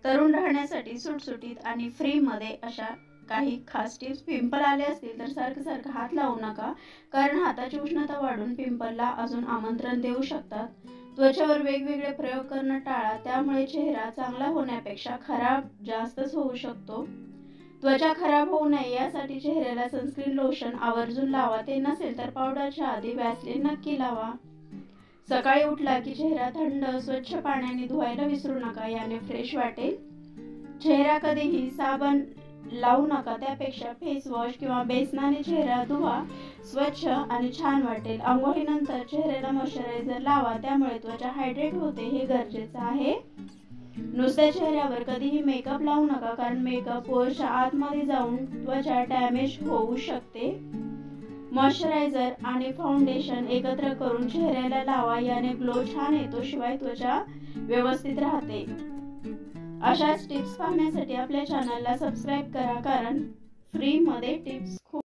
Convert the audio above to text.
तरुण राहण्यासाठी सुटसुटीत आणि फ्रीमध्ये अशा काही खास टिप्स. पिंपल आले असतील तर सारखं हात लावू नका, कारण हाताची उष्णता वाढून पिंपलला अजून आमंत्रण देऊ शकतात. त्वचेवर वेगवेगळे प्रयोग करणं टाळा, त्यामुळे चेहरा चांगला होण्यापेक्षा खराब जास्तच होऊ शकतो. त्वचा खराब होऊ नये यासाठी चेहऱ्याला सनस्क्रीन लोशन आवर्जून लावा. ते नसेल तर पावडरच्या आधी व्हॅसलीन नक्की लावा. सकाळी उठला की चेहरा थंड स्वच्छ पाण्याने धुवायला विसरू नका, याने फ्रेश वाटेल. चेहरा कधीही साबण लावू नका, त्यापेक्षा फेस वॉश किंवा बेसनाने चेहरा धुवा. स्वच्छ आणि छान वाटेल. अंघोळीनंतर चेहऱ्याला मॉइश्चरायझर लावा, त्यामुळे त्वचा हायड्रेट होते, हे गरजेचं आहे. नुसत्या चेहऱ्यावर कधीही मेकअप लावू नका, कारण मेकअप पोरच्या आतमध्ये जाऊन त्वचा डॅमेज होऊ शकते. मॉइश्चरायझर आणि फाउंडेशन एकत्र करून चेहऱ्याला लावा, याने ग्लो छान येतो, शिवाय त्वचा व्यवस्थित राहते. अशाच टिप्स पाहण्यासाठी आपल्या चॅनलला सबस्क्राईब करा, कारण फ्रीमध्ये टिप्स खूप